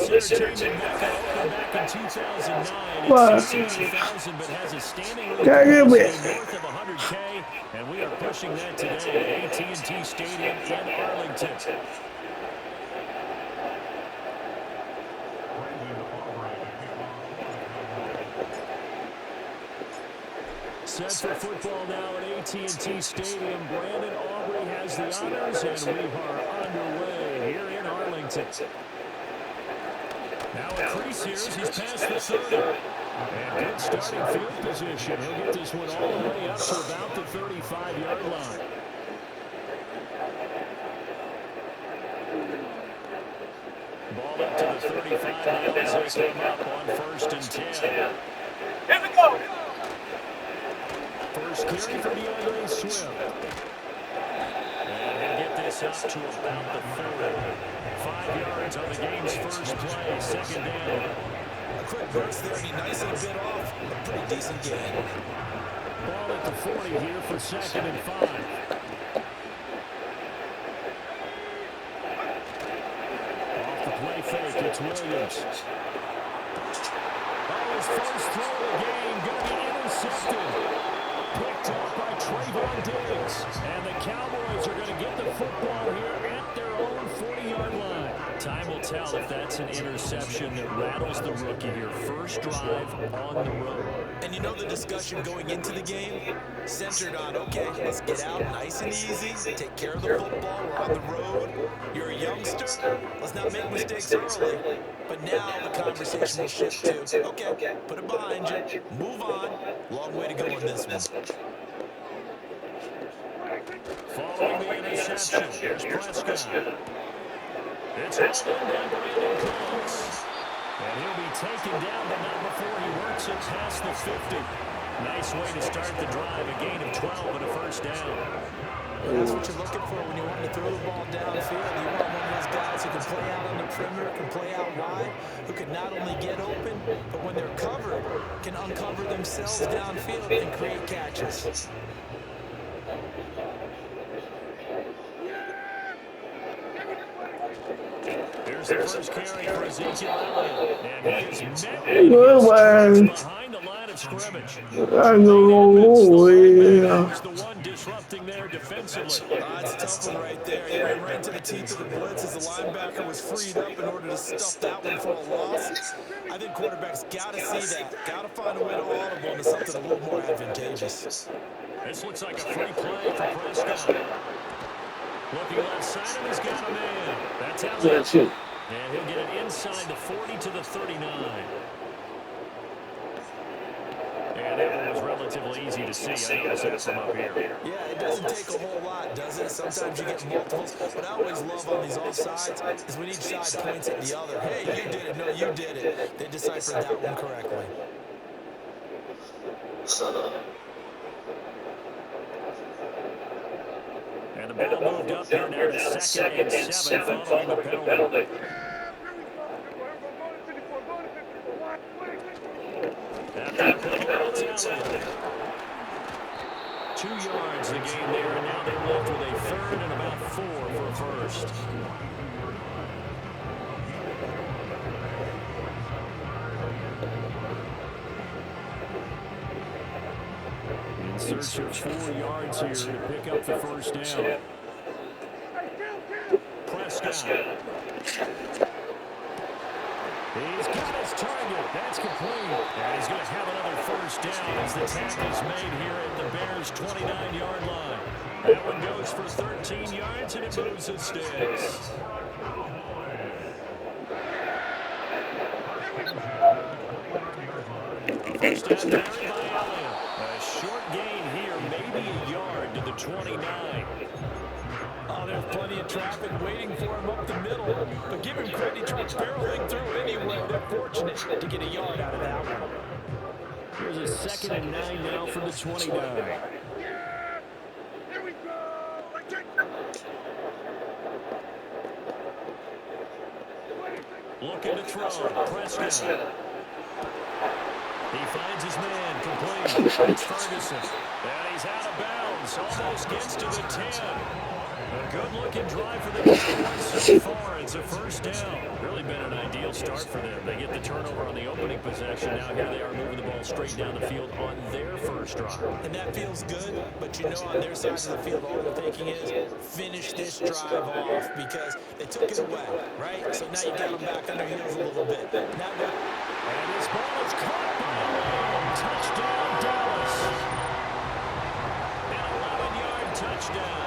This entertainment mecca opened back in 2009. It seats 80,000 but has a standing room capacity north of 100K, and we are pushing that today at AT&T Stadium in Arlington. Set for football now at AT&T Stadium. Brandon Aubrey has the honors, and we are underway here in Arlington. Now a crease here as he's past the 30. And good starting field position. He'll get this one all the way up to about the 35-yard line. Ball up to the 35 now as they come up on 1st and 10. Here we go. First carry for DeAndre Swift. And he'll get this up to about the 40. 5 yards on the game's first play, 2nd down. A quick burst there, and he nicely bit off a pretty decent gain. Ball at the 40 here for 2nd and 5. Off the play fake, it's Williams. Oh, his first throw of the game, going to be intercepted. Picked up by Trayvon Diggs. And the Cowboys are going to get the football here at their own 40-yard line. Time will tell if that's an interception that rattles the rookie here. First drive on the road. And you know the discussion going into the game? Centered on, okay, let's get out nice and easy. Take care of the football. We're on the road. You're a youngster. Let's not make mistakes early. But now the conversation will shift to, okay, put it behind you. Move on. Long way to go on this one. Following the interception, here's Prescott. It's all in by Brandon Cooks. And he'll be taken down, but not before he works it past the 50. Nice way to start the drive, a gain of 12 and a first down. That's what you're looking for when you want to throw the ball downfield. You want one of those guys who can play out on the perimeter, can play out wide, who can not only get open, but when they're covered, can uncover themselves downfield and create catches. Here's the first carry for Ezekiel Elliott. And he is met behind the line of scrimmage. He's the one disrupting there defensively. It's tough one right there. He ran right into the teeth of the blitz as the linebacker was freed up in order to stuff that one for a loss. I think quarterbacks got to see that. Got to find a way to audible into something a little more advantageous. This looks like a free play for Prescott. Looking left side, and he's got a man. That's Elliott. And he'll get it inside the 40 to the 39. And that one was relatively easy to see. I noticed that from up here. Yeah, it doesn't take a whole lot, does it? Sometimes you get multiples. But I always love on these offsides is when each side points at the other. Hey, you did it. No, you did it. They deciphered that one correctly. And the ball moved up here now to 2nd and 7 following the penalty. After the penalty, it's Elliott. 2 yards the game there, and now they're left with a 3rd and about 4 for a first. In search of 4 yards here to pick up the first down. Prescott. He's got his target. That's complete. And he's going to have another first down as the tackle's made here at the Bears' 29-yard line. That one goes for 13 yards, and it moves and sticks. First down carry by Elliott. A short gain here, maybe a yard to the 29. Oh, there's plenty of traffic waiting for him up the middle. But give him credit, he tried barreling through anyway. They're fortunate to get a yard out of that one. Here's a 2nd and 9 now from the 29. Looking to throw. Prescott. He finds his man, complete. It's Ferguson. And he's out of bounds. Almost gets to the 10. A good-looking drive for the Cowboys so far. It's a first down. Really been an ideal start for them. They get the turnover on the opening possession. Now here they are moving the ball straight down the field on their first drive. And that feels good, but you know on their side of the field, all they're thinking is finish this drive off because they took it away, right? So now you got them back on their heels a little bit. Now they're... And his ball is caught by Lamb. Touchdown, Dallas. An 11-yard touchdown.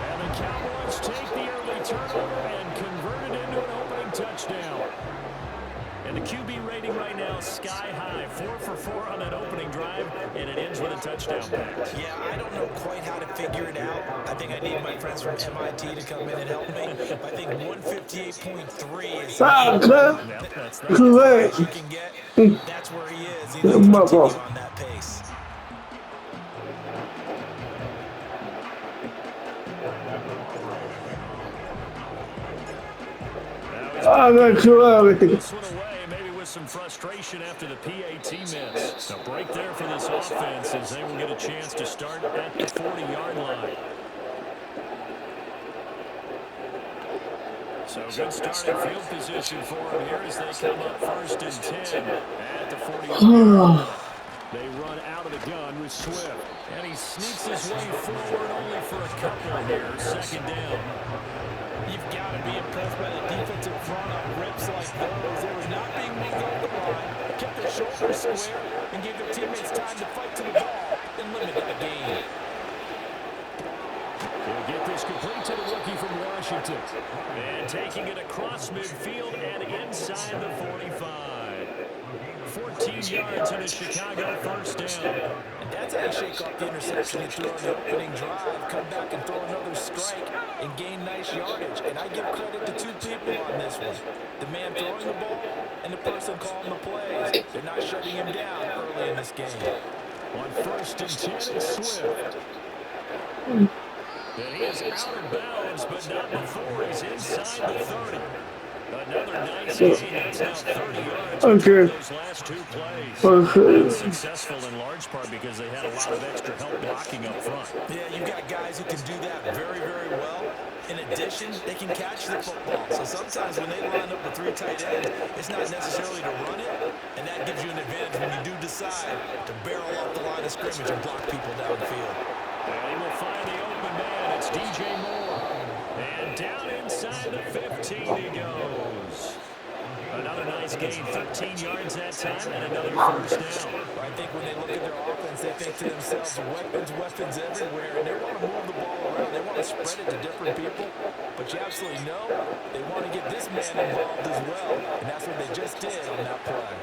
And the Cowboys take the early turnover and convert it into an opening touchdown. And the QB rating right now is sky high. 4 for 4 on that opening drive, and it ends with a touchdown pass. Yeah, I don't know quite how to figure it out. I think I need my friends from MIT to come in and help me. I think 158.3 is that's Correct. you can get. That's where he is. He needs to continue on that pace. This one away, maybe with some frustration after the PAT miss. A break there for this offense as they will get a chance to start at the 40-yard line. So good starting field position for them here as they come up 1st and 10 at the 40-yard line. They run out of the gun with Swift. And he sneaks his way forward only for a couple here. 2nd down. You've got to be impressed by the defensive front on rips like those. They were not being moved over the line, kept their shoulders square, and gave their teammates time to fight to the ball and limit the gain. He'll get this complete to the rookie from Washington. And taking it across midfield and inside the 45. 14 yards in a Chicago 1st down. And that's how you shake off the interception you threw on the opening drive. Come back and throw another strike and gain nice yardage. And I give credit to 2 people on this one. The man throwing the ball and the person calling the plays. They're not shutting him down early in this game. On 1st and 10, it's Swift. And he is out of bounds, but not before he's inside the 30. Another nice game. That's now 30 yards those last 2 plays. And successful in large part because they had a lot of extra help blocking up front. Yeah, you've got guys who can do that very, very well. In addition, they can catch the football. So sometimes when they line up with 3 tight ends, it's not necessarily to run it, and that gives you an advantage when you do decide to barrel off the line of scrimmage and block people downfield. And he will find the open man. It's DJ Moore. And down inside the 15 he goes. Another nice gain, 13 yards that time, and another 1st down. I think when they look at their offense, they think to themselves, weapons everywhere, and they want to move the ball around. They want to spread it to different people, but you absolutely know they want to get this man involved as well, and that's what they just did on that play.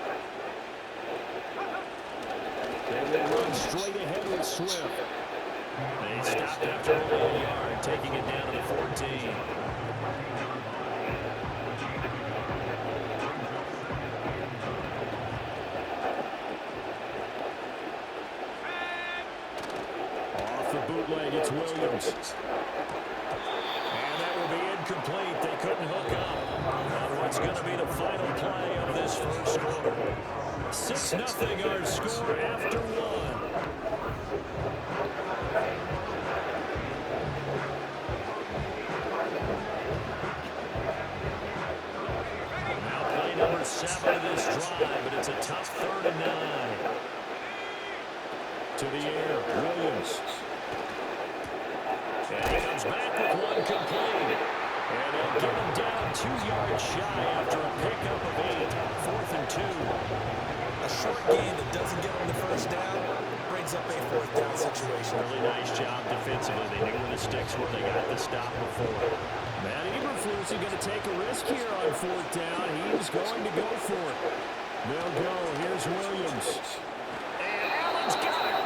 They will run straight ahead with Swift. They stopped after only a yard, taking it down to the 14. Off the bootleg, it's Williams. And that will be incomplete. They couldn't hook up on what's going to be the final play of this first quarter. 6-0 our score after 1. Number 7 of this drive, but it's a tough 3rd and 9. To the air, Williams. And he comes back with one complete. And they'll get him down 2 yards shy after a pickup of 8. 4th and 2. A short gain that doesn't get them the 1st down brings up a 4th down situation. Really nice job defensively. They knew where the sticks were. They got the stop before. Matt Eberflus is going to take a risk here on 4th down. He's going to go for it. They'll go. Here's Williams. And Allen's got it.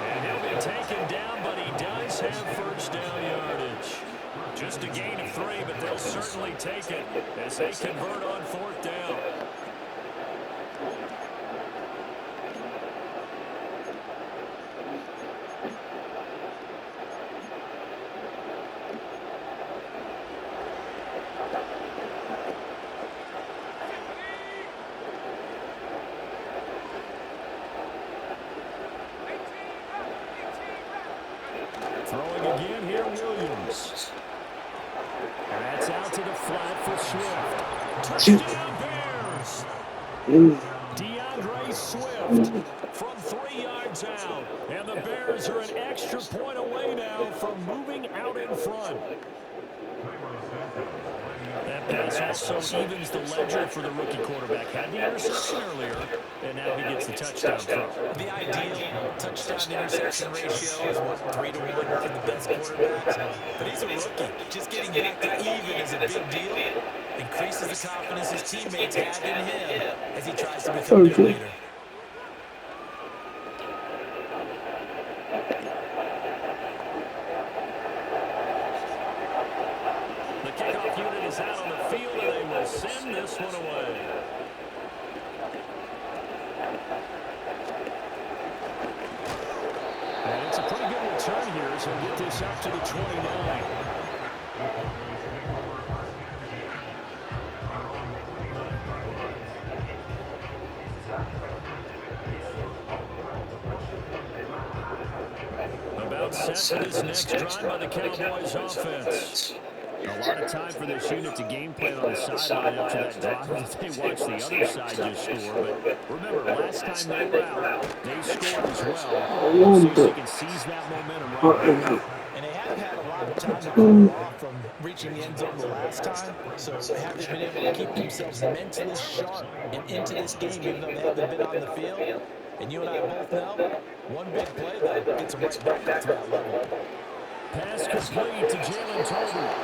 And he'll be taken down, but he does have 1st down yardage. Just a gain of 3, but they'll certainly take it as they convert on 4th down. Touchdown Bears. DeAndre Swift from 3 yards out. And the Bears are an extra point away now from moving out in front. That pass also evens the ledger for the rookie quarterback. Had the interception earlier, and now he gets the touchdown throw. The ideal touchdown-interception ratio is, what, 3 to 1 for the best quarterbacks? But he's a rookie. Just getting back to even is a big deal. Increases the confidence his teammates have in him as he tries to become their leader. The kickoff unit is out on the field, and they will send this one away. And it's a pretty good return here, so we'll get this up to the 29. About set for this next drive by the Cowboys offense. A lot of time for this unit to game plan on the sideline after that drive that they watched the other side just score. But remember, last time they were out, they scored as well. So you can seize that momentum right now. And they haven't had a lot of time to pull off from reaching the end zone the last time. So have they been able to keep themselves mentally sharp and into this game, even though they haven't been on the field? And you and I both know, one big play, though, gets them right back up to that level. Pass complete to Jalen Tolbert.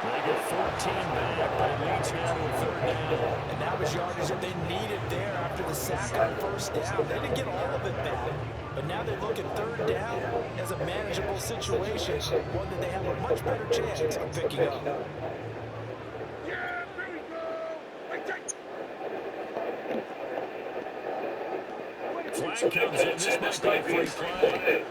They get 14 back, but it leads now to a 3rd down. And that was yardage that they needed there after the sack on 1st down. They didn't get all of it back, but now they look at 3rd down as a manageable situation, one that they have a much better chance of picking up. Flag comes in. This might be a free play.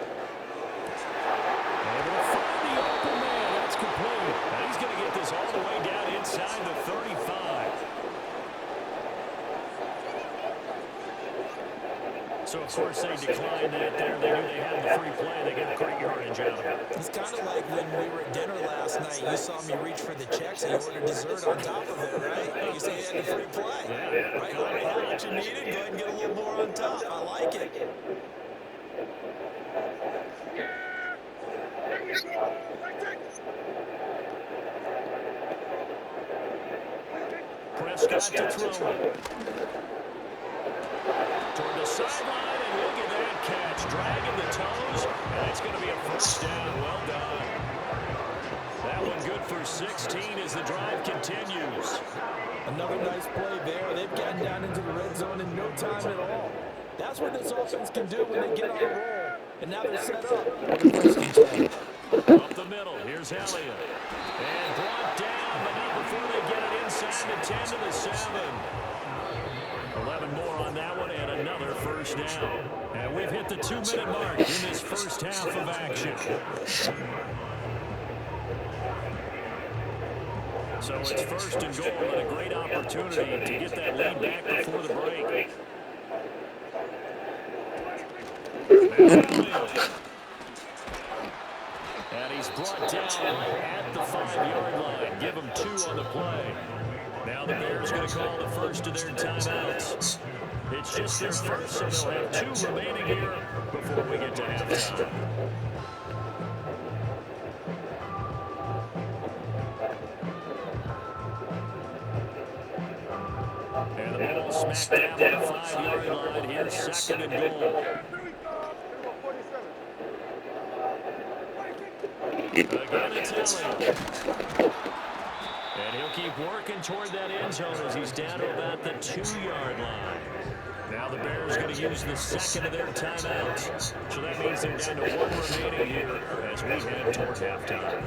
Able to find the open man. That's complete. And he's going to get this all the way down inside the 35. So, of course, they declined that there. They knew they had the free play. They got great yardage out of it. It's kind of like when we were at dinner last night. You saw me reach for the checks and you ordered dessert on top of it, right? You say you had the free play. Yeah. Right? Already had what you needed. Go ahead and get a little more on top. I like it. Prescott to throw. Toward the sideline, and look at that catch. Dragging the toes, and it's going to be a 1st down. Well done. That one good for 16 as the drive continues. Another nice play there. They've gotten down into the red zone in no time at all. That's what this offense can do when they get on a roll. And now they're set up. Up the middle, here's Elliott. And brought down, but not before they get it inside the 10 to the 7. 11 more on that one, and another 1st down. And we've hit the 2-minute mark in this first half of action. So it's 1st and goal, and a great opportunity to get that lead back before the break. And he's brought down right at the 5-yard line. Give him 2 on the play. Now the Bears going to call the first of their timeouts. It's just their first, so they'll have 2 remaining here before we get to halftime. And the ball smacked down on the 5-yard line. Here's 2nd and goal. Again, it's Elliott. And he'll keep working toward that end zone as he's down to about the 2-yard line. Now the Bears going to use the 2nd of their timeouts. So that means they're down to 1 remaining here as we head toward halftime.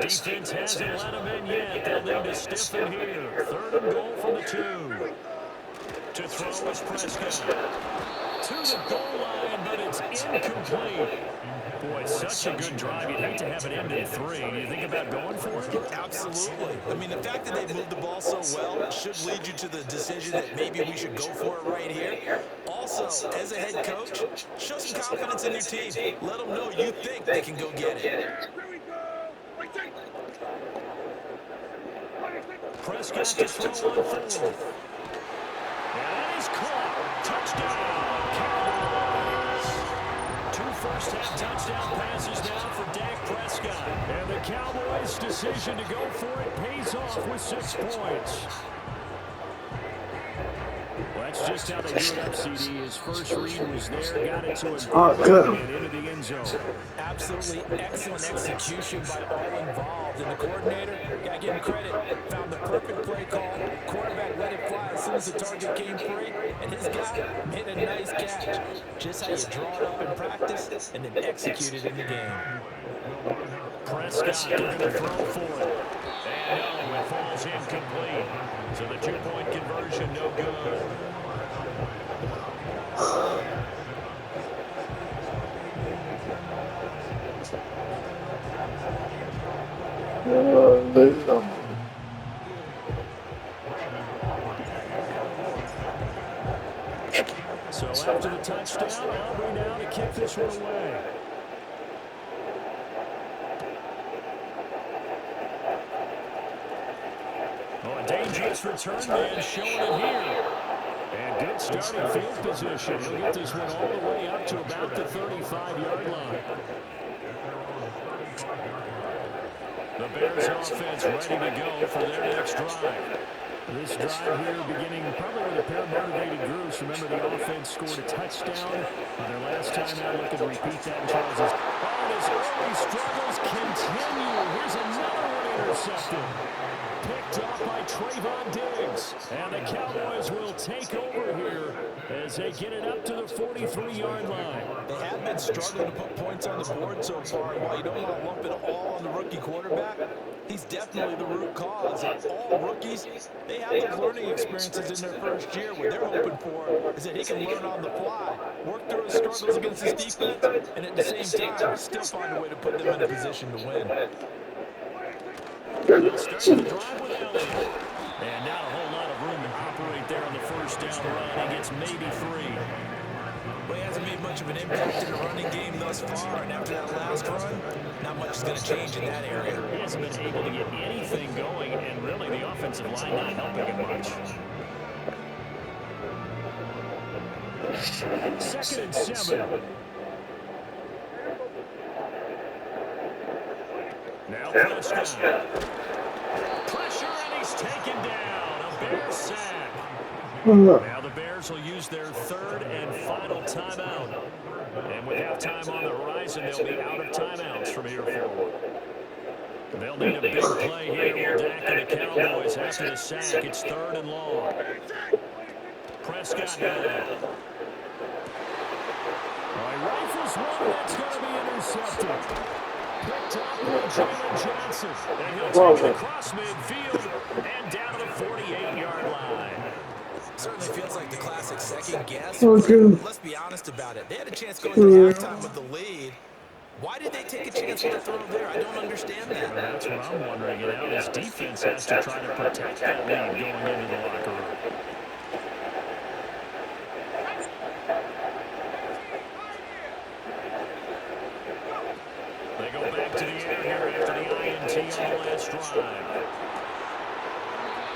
This defense hasn't let them in yet. They'll need to stiffen here. 3rd and goal from the 2. To throw is Prescott. To the goal line, but it's incomplete. Boy, such a good drive. You'd hate to have it end in 3. Do you think about going for it? Absolutely. I mean, the fact that they moved the ball so well should lead you to the decision that maybe we should go for it right here. Also, as a head coach, show some confidence in your team. Let them know you think they can go get it. Prescott to throw on 4th. And that is caught. Touchdown, Cowboys. 2 first-half touchdown passes now for Dak Prescott. And the Cowboys' decision to go for it pays off with 6 points. Well, that's just how they do it up, CD. His first read was there, got it to him, and into the end zone. Absolutely excellent execution by all involved. And the coordinator, got to give him credit, found the perfect play call. Quarterback let it fly as soon as the target came free. And his guy made a nice catch. Just how you draw it up in practice and then execute it in the game. Prescott going to throw for it. And no, it falls incomplete. So the 2-point conversion, no good. So after the touchdown, Aubrey now to kick this one away. Oh, a dangerous return man showing it here. And good starting field position. He'll get this one all the way up to about the 35-yard line. The Bears offense ready to go for their next drive. This drive here beginning probably with a pair of motivated groups. Remember, the offense scored a touchdown on their last time out. Looking to repeat that in Charles's. Oh, his early struggles continue. Here's another one intercepted. Picked up by Trayvon Diggs. And the Cowboys will take over here as they get it up to the 43-yard line. They have been struggling to put points on the board so far. And while you don't want to lump it all on the rookie quarterback, he's definitely the root cause. And all rookies, they have those learning experiences in their first year. What they're hoping for is that he can learn on the fly, work through his struggles against his defense, and at the same time, still find a way to put them in a position to win. They'll start the drive with Elliott. And not a whole lot of room to operate there on the first down run. He gets maybe 3. But he hasn't made much of an impact in the running game thus far, and after that last run, not much is going to change in that area. He hasn't been able to get anything going, and really the offensive line not helping him much. 2nd and 7. Now Prescott. Pressure, and he's taken down. A Bears sack. Now the Bears will use their 3rd and final timeout. And with halftime on the horizon, they'll be out of timeouts from here forward. They'll need a big play here. Will Dak and the Cowboys after the sack. It's 3rd and long. Prescott now. He rifles one, that's going to be intercepted. Picked up by Jalen Johnson. And he'll take it across midfield and down to the 48-yard line. Certainly feels like the classic second guess. Let's be honest about it. They had a chance going to halftime with the lead. Why did they take a chance with the throw there? I don't understand that. Well, that's what I'm wondering. And now his defense has to try to protect that lead going into the locker room. They go back to the air here after the INT on the last drive.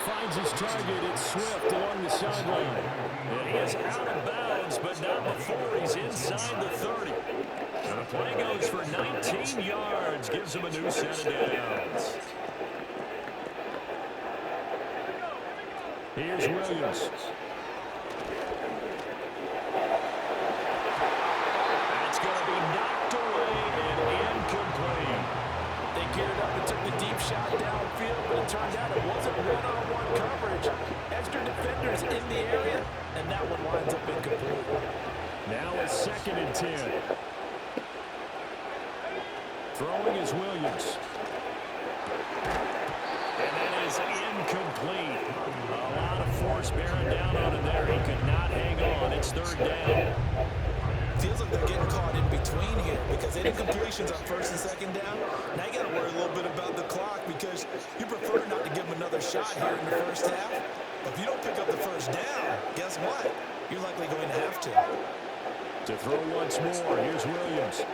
Finds his target. It's Swift along the sideline. And he is out of bounds, but not before he's inside the 30. And the play goes for 19 yards. Gives him a new set of downs. Here's Williams. That's going to be knocked away and incomplete. They geared up and took the deep shot downfield, but it turned out it wasn't one-on-one coverage. Extra defenders in the area, and that one winds up incomplete. Now it's 2nd and 10. Throwing is Williams. And that is incomplete. A lot of force bearing down on him there. He could not hang on. It's 3rd down. Feels like they're getting caught in between here because they didn't complete situations on first and second down. Now you got to worry a little bit about the clock because you prefer not to give them another shot here in the first half. But if you don't pick up the first down, guess what? You're likely going to have to. To throw once more, here's Williams.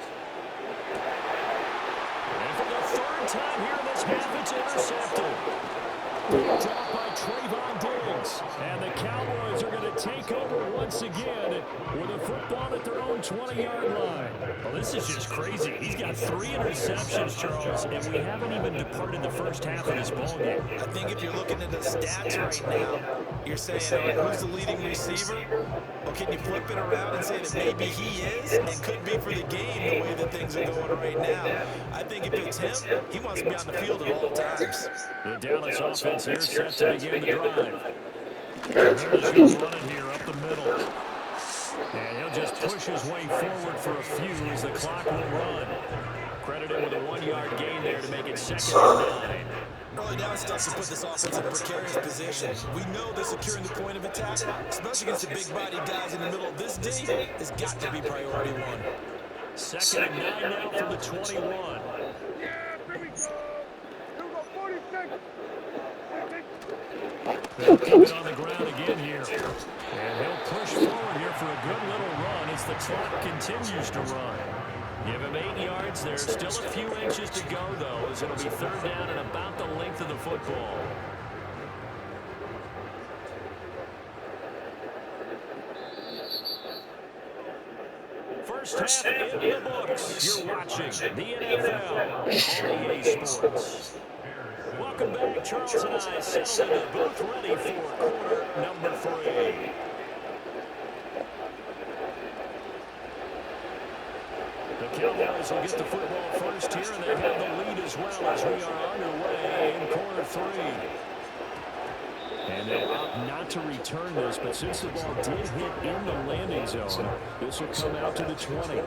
And for the third time here in this half, it's intercepted. Picked up by Trayvon Diggs. And the Cowboys are going to take over once again with a football at their own 20-yard line. Well, this is just crazy. He's got 3 interceptions, Charles, and we haven't even departed the first half of this ballgame. I think if you're looking at the stats right now, you're saying, all right, who's the leading receiver? Well, can you flip it around and say that maybe he is and could be for the game the way that things are going right now? I think if it's him, he wants to be on the field at all times. The Dallas offense here set to begin the drive. And he's going to run it here up the middle. And he'll just push his way forward for a few as the clock will run. Credited with a 1-yard gain there to make it 2nd and 9. Early down stuff to put this offense in a precarious position. We know that securing the point of attack, especially against the big-bodied guys in the middle of this D, has got to be priority 1. 2nd and 9 now from the 21. They'll keep it on the ground again here. And he'll push forward here for a good little run as the clock continues to run. Give him 8 yards. There's still a few inches to go, though, as it'll be 3rd down and about the length of the football. First half in the books. You're watching the NFL on EA Sports. Welcome back. Charles and I settled in the booth ready for quarter number 3. The Cowboys will get the football first here, and they have the lead as well as we are underway in quarter 3. And they'll opt not to return this, but since the ball did hit in the landing zone, this will come out to the 20.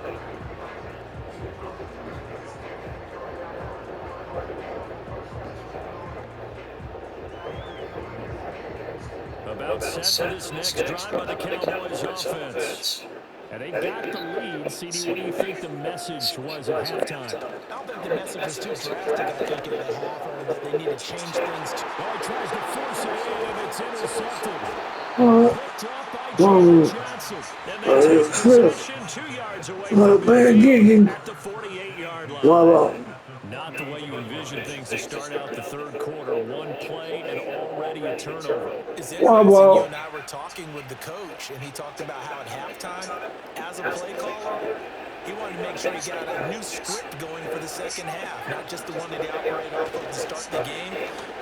About set for this next drive by the Cowboys offense. And they got the lead. CD, what do you think the message was at halftime? I don't think the message was too drastic. I think at the half or that they need to change things. Oh, he tries to force it in, and it's intercepted. Picked up by Johnson. And they take possession 2 yards away from midfield at the 48-yard line. Not the way you envision things to start out the 3rd quarter. 1 play and already a turnover. It's interesting, you and I were talking with the coach, and he talked about how at halftime, as a play caller, he wanted to make sure he got a new script going for the second half, not just the one that he operated off of to start the game.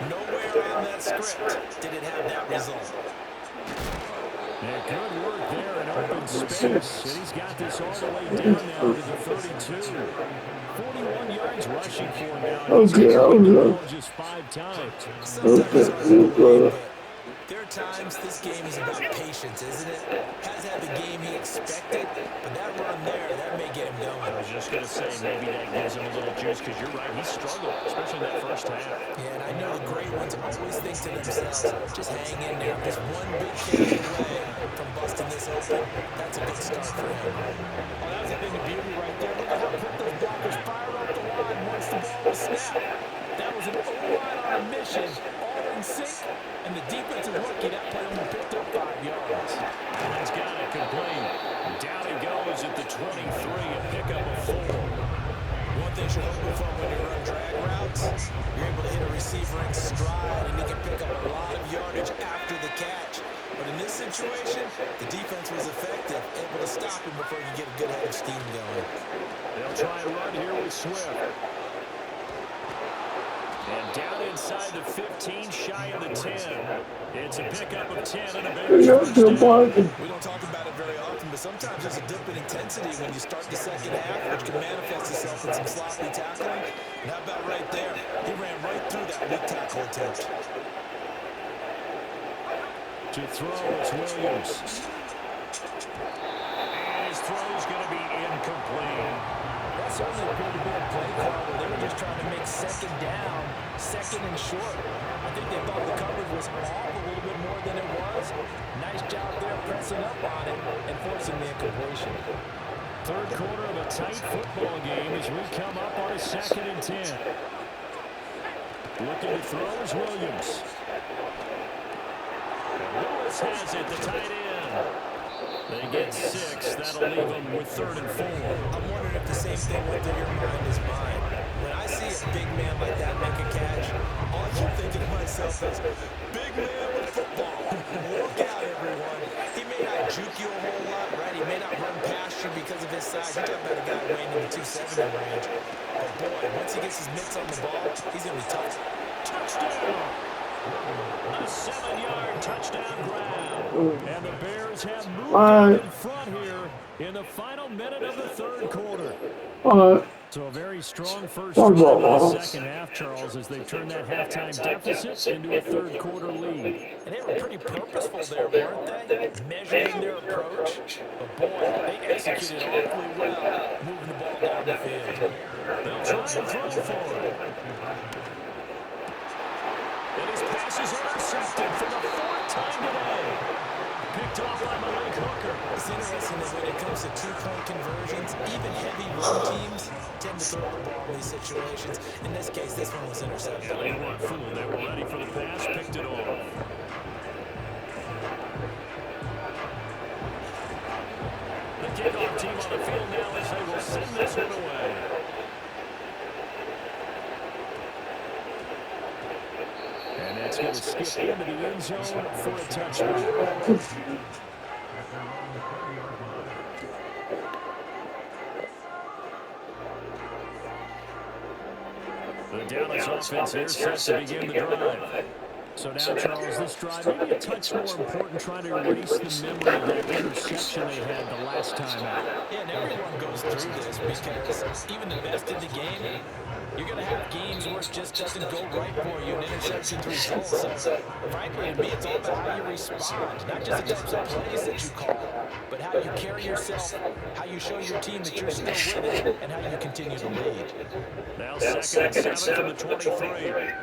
Nowhere on that script did it have that result. Yeah, good work there in open space. And he's got this all the way down now to the 32. 41 yards rushing for him now. Just 5 times. Sometimes it's hard to believe, but there are times this game is about patience, isn't it? Has had the game he expected, but that run there, that may get him going. I was just going to say, maybe that gives him a little juice, because you're right, he struggled, especially that first half. Yeah, and I know the great ones always think to themselves, just hang in there. Just one big carry away from busting this open. That's a good start for him. Oh, that was a big beauty right there. Look at how quick those blockers fired up the line once the ball was snapped. That was an O-line on a mission, all in sync, and the defensive rookie, that play only picked up 5 yards. And he's got it complete. Down he goes at the 23, a pickup of 4. One thing you're hoping for when you run drag routes, you're able to hit a receiver in stride, and he can pick up a lot of yardage after the catch. But in this situation, the defense was effective, able to stop him before he could get a good head of steam going. They'll try and run here with Swift. And down inside the 15, shy of the 10. It's a pickup of 10 and a Bears first down. We don't talk about it very often, but sometimes there's a dip in intensity when you start the second half, which can manifest itself in some sloppy tackling. And how about right there? He ran right through that weak tackle attempt. To throw, it's Williams. And his throw's going to be incomplete. That certainly appeared to be a play call where they were just trying to make second down, second and short. I think they thought the coverage was off a little bit more than it was. Nice job there pressing up on it and forcing the incompletion. Third quarter of a tight football game as we come up on a 2nd and 10. Looking to throw is Williams. And Lewis has it, the tight end. They get 6. That'll leave them with 3rd and 4. I'm wondering if the same thing went through your mind as mine. When I see a big man like that make a catch, all I keep thinking to myself is, big man with football. Look out, everyone. He may not juke you a whole lot, right? He may not run past you because of his size. You're talking about a guy weighing in the 270 range. But boy, once he gets his mitts on the ball, he's going to be tough. Touchdown! A 7-yard touchdown grab. And the Bears have moved up in front here in the final minute of the 3rd quarter. So a very strong first drive in the second half, Charles, as they turn that halftime deficit into a 3rd quarter lead. And they were pretty purposeful there, weren't they? Measuring their approach. But boy, they executed awfully well, moving the ball down the field. They'll try to throw for it. And his pass is intercepted for the 4th time today. Picked off by Malik Hooker. It's interesting that when it comes to 2-point conversions, even heavy run teams tend to throw the ball in these situations. In this case, this one was intercepted. They weren't fooled. They were ready for the pass, picked it off. The kickoff team on the field now as they will send this one away. And that's going to skip into the end zone for a touchdown. The Dallas offense here set to begin the drive. So now, Charles, this drive maybe a touch more important, trying to erase the memory of that interception they had the last time out. Yeah, and everyone goes through this because even the best in the game, you're going to have games where it just doesn't go right for you, and interceptions result. So, frankly, to me, it's all about how you respond, not just the types of plays that you call, but how you carry yourself, how you show your team that you're still with it, and how you continue to lead. Now 2nd and 7 from the 23.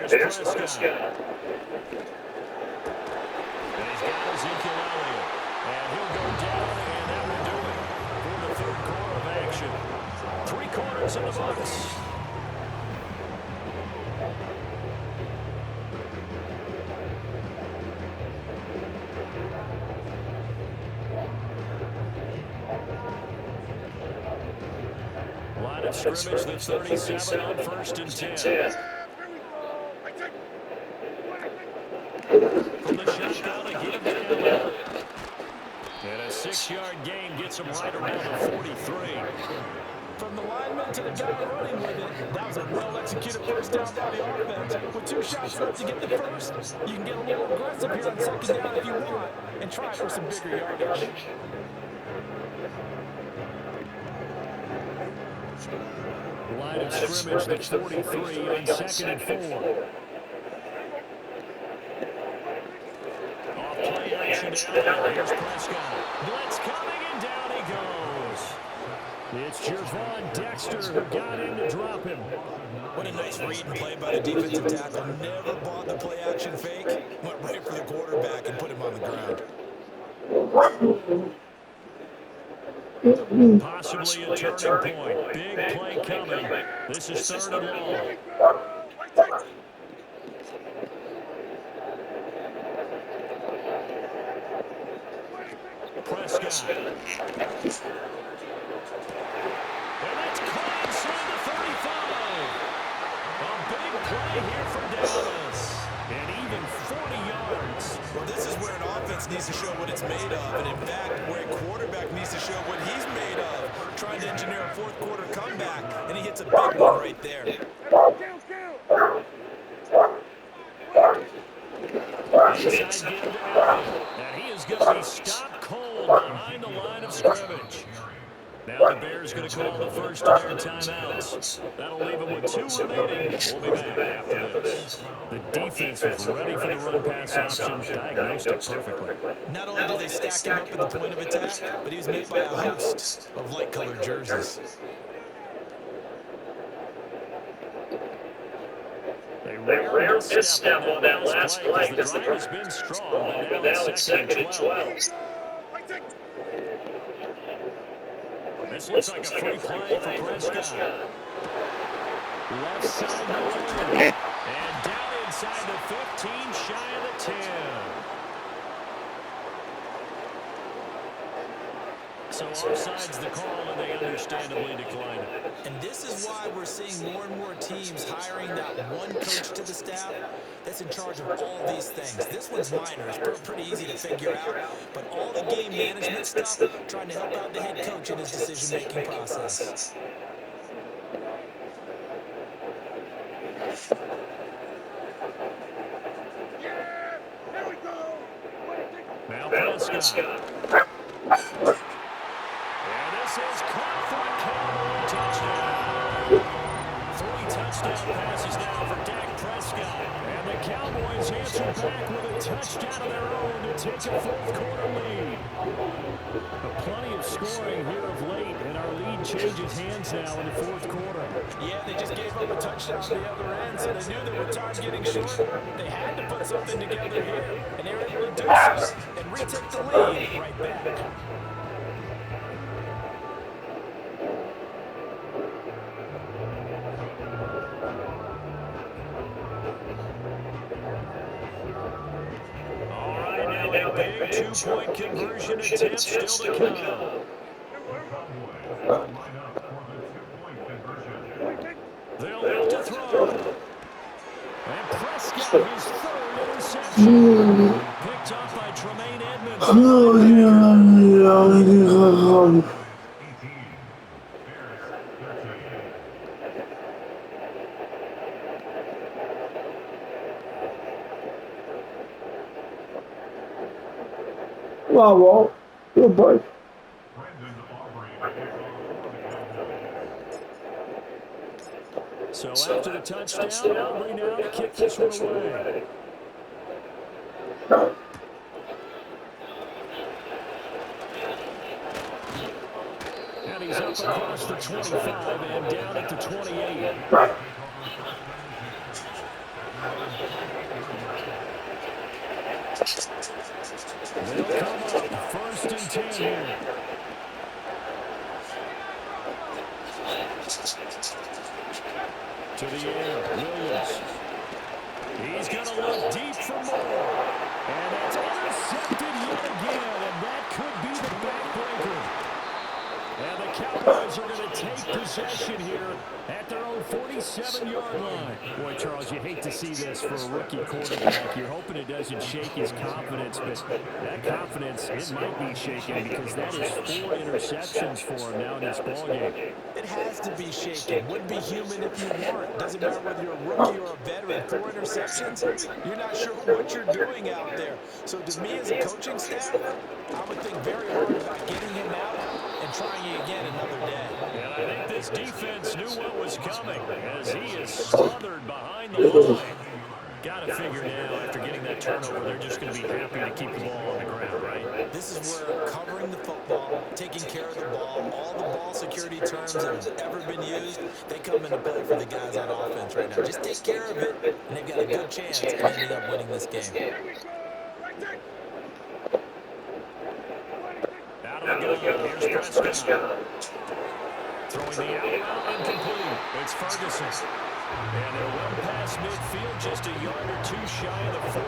Here's Prescott. And he's got Ezekiel Elliott. And he'll go down, and that will do it for the 3rd quarter of action. 3 quarters in the books. Line of scrimmage, the 37 on 1st and 10. From the shotgun, they give it to Elliott. And a 6-yard gain gets him right around the 43. From the lineman to the guy running with it, that was a well-executed first down by the offense. With 2 shots left to get the first, you can get a little aggressive here on 2nd down if you want, and try for some bigger yardage. Line of scrimmage, the 43 on 2nd and 4. Off play action down. Here's Prescott. Blitz coming, and down he goes. It's Javon Dexter who got in to drop him. What a nice read and play by the defensive tackle. Never bought the play action fake. Went right for the quarterback and put him on the ground. Possibly a turning point. Big play coming. This is 3rd and long. Prescott. And that's caught inside the 35. A big play here for Dallas. And even 40 yards. Well, this is where an offense needs to show what it's made of. And, in fact, where a quarterback needs to show what he's made of. Trying to engineer a 4th quarter comeback. And he hits a big one right there. Inside give to Elliott. And he is going to be stopped cold behind the line of scrimmage. Now the Bears going to call the first of their timeouts. That'll leave them with 2 remaining. We'll be back after this. The defense was ready for the run-pass option. Diagnosed it perfectly. Not only did they stack him up at the point of attack, but he was made by a host of light-colored jerseys. They rare misstep on that last play because the drive has been strong, but now it's 2nd and 12. This looks like a free play for Prescott. Left side of the lane. And down inside the 15, shy of the 10. So offside's the call, and they understandably decline it. And this is why we're seeing more and more teams hiring that one coach to the staff that's in charge of all these things. This one's minor. It's pretty easy to figure out. But all the game management stuff, trying to help out the head coach in his decision-making process. Now Prescott. And this is caught for a Cowboy touchdown. 3 touchdown passes now for Dak Prescott. And the Cowboys answer back with a touchdown of their own to take a 4th quarter lead. Plenty of scoring here of late, and our lead changes hands now in the 4th quarter. Yeah, they just gave up a touchdown on the other end, so they knew there were time getting short. They had to put something together here, and they were able to do so and retake the lead right back. All right, now a big 2-point conversion attempt still to come. They'll look to throw. And Prescott, his 3rd interception. Picked up by Tremaine Edmonds. Wow, good boy. So after the touchdown, Aubrey now to kick this one away. And he's up across the 25 and down at the 28. They'll come up 1st and 10 here. To the air, Williams. He's going to look deep for more. And it's intercepted yet again, and that could be the backbreaker. And the Cowboys are going to take possession here at their own 47-yard line. Boy, Charles, you hate to see this for a rookie quarterback. You're hoping it doesn't shake his confidence, but that confidence, it might be shaken because that is 4 interceptions for him now in this ballgame. It has to be shaken. Wouldn't be human if you weren't. Doesn't matter whether you're a rookie or a veteran. 4 interceptions, you're not sure what you're doing out there. So to me as a coaching staff, I would think very hard about getting him out and trying again another day. And I think this defense knew what was coming as he is smothered behind the line. Got to figure now after getting that turnover, they're just going to be happy to keep the ball on the ground, right? This is where covering the football, taking care of the ball, all the ball security terms that have ever been used, they come into play for the guys on offense right now. Just take care of it, and they've got a good chance of ending up winning this game. Out of the gun, here's Prescott. Throwing the out incomplete. It's Ferguson. And they're well past midfield, just a yard or 2 shy of the 40.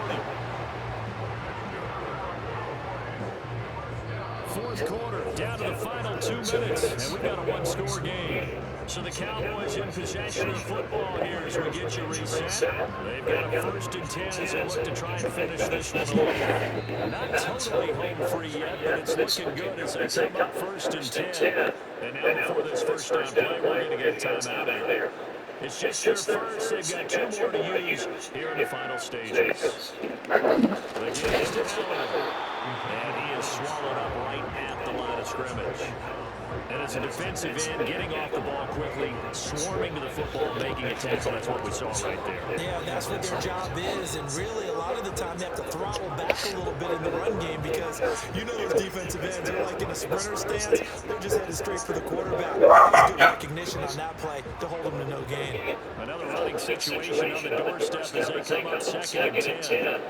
4th quarter, down to the final 2 minutes, and we've got a 1-score game. So the Cowboys in possession of the football here as we get you reset. They've got a 1st and 10 as they look to try and finish this one off. Not totally home free yet, but it's looking good as they come up 1st and 10. And now before this 1st down play, we're going to get time out of here. It's just their first. They've got 2 more to use here in the final stages. The game is to Allen. And he is swallowed up right at the line of scrimmage. And as a defensive end, getting off the ball quickly, swarming to the football, making a tackle, that's what we saw right there. Yeah, that's what their job is, and really a lot of the time they have to throttle back a little bit in the run game because you know those defensive ends are like in a sprinter stance. They're just headed straight for the quarterback. It's good recognition on that play to hold them to no gain. Another running situation on the doorstep as they come up 2nd and 10.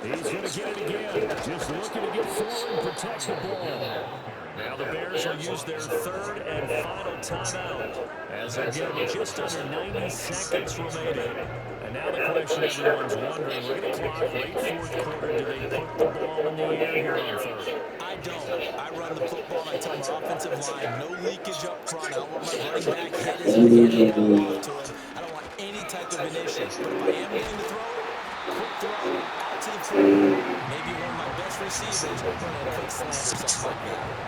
He's going to get it again. Just looking to get forward and protect the ball. Now the Bears will use their 3rd and final timeout as again just under 90 seconds remaining. And now the question everyone's wondering, we're going to clock late 4th quarter. Do they put the ball in the air here on 3rd? I don't. I run the football. I tell my offensive line, no leakage up front. I don't want my running back head as I hand the ball off to him. I don't want any type of an issue. But if I am going to throw it, quick throw out to the front. Maybe one of my best receivers will run a quick slant or something like that.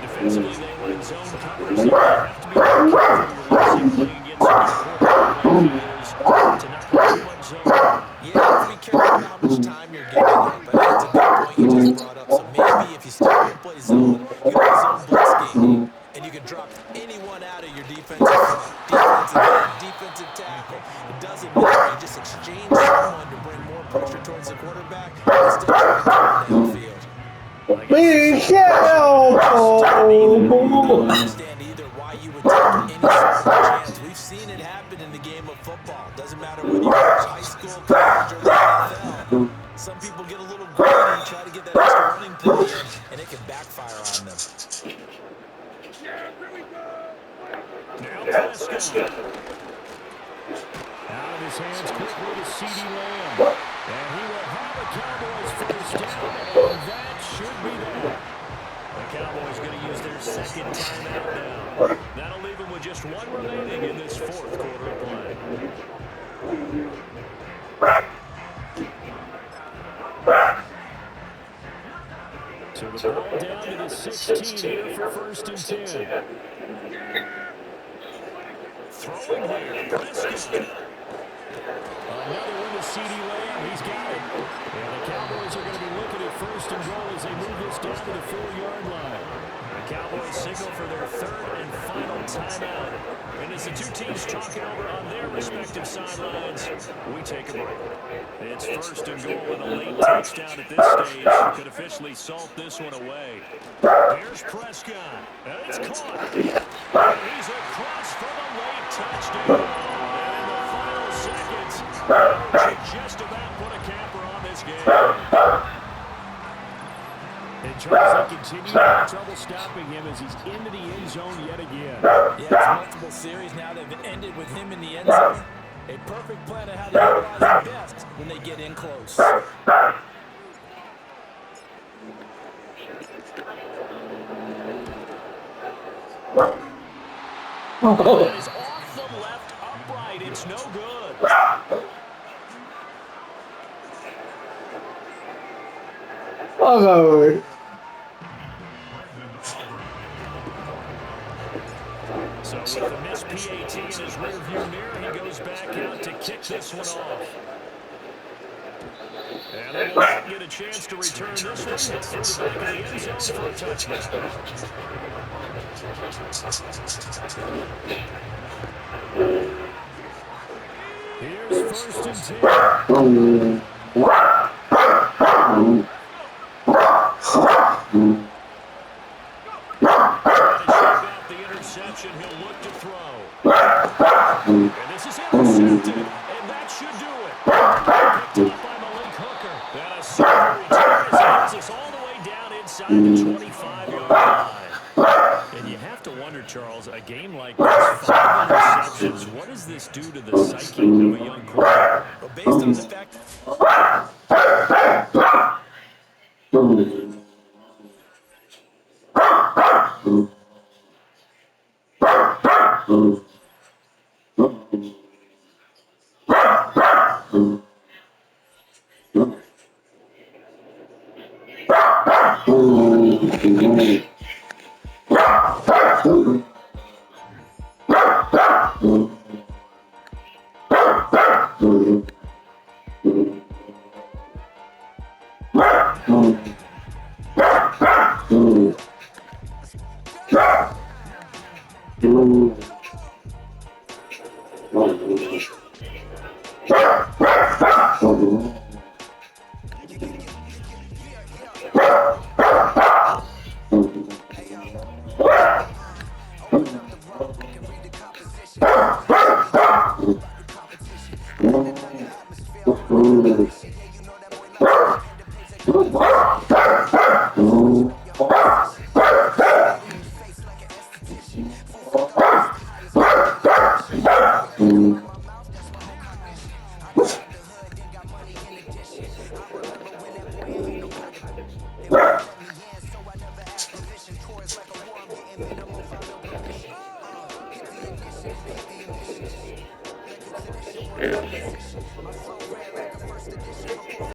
Defensively, they were in zone coverage, so you have to be careful when you're playing against the quarterback to not play too much zone. Yeah, you have to be careful about how much time you're giving up. But that's a good point you just brought up. So maybe if you start to play zone, you have a zone blitz game, and you can drop anyone out of your defensive front, defensive end, defensive tackle. It doesn't matter. You just exchange someone to bring more pressure towards the quarterback instead of trying to down the field. Big hell! I don't understand either why you would take any sort of chance. We've seen it happen in the game of football. Doesn't matter whether you watch high school, college, or the NFL. Some people get a little greedy, try to get that extra running play in, and it can backfire on them. Now Prescott. Out of his hands quickly to CeeDee Lamb. And he will have a Cowboys first down, and that should be that. The Cowboys going to use their 2nd timeout now. That'll leave them with just 1 remaining in this 4th quarter of play. So the ball down to the 16 here for 1st and 10. Throwing here, Prescott. Another one to CeeDee Lamb. He's got it. And the Cowboys are going to be looking at 1st and goal as they move this down to the 4-yard line. The Cowboys signal for their 3rd and final timeout. And as the two teams talk it over on their respective sidelines, we take a break. It's 1st and goal with a late touchdown at this stage. Could officially salt this one away. Here's Prescott. And it's caught. And he's across for the late touchdown. She just about put a camper on this game. And Charles, they continue to have trouble stopping him as he's into the end zone yet again. Yeah, it's multiple series now that have ended with him in the end zone. A perfect plan of how to utilize the best when they get in close. That is off the left upright. It's no good. Oh, so with the missed PAT in his rearview mirror, he goes back out to kick this one off. And they will not get a chance to return this one. It's through the back of the end zone for a touchdown. Here's 1st and 10. The interception, he'll look to throw. And this is intercepted, and that should do it. Picked up by Malik Hooker. And a super return as he hits us all the way down inside the 25-yard line. And you have to wonder, Charles, a game like this, 5 interceptions, what does this do to the psyche of a young quarterback? Well, based on the fact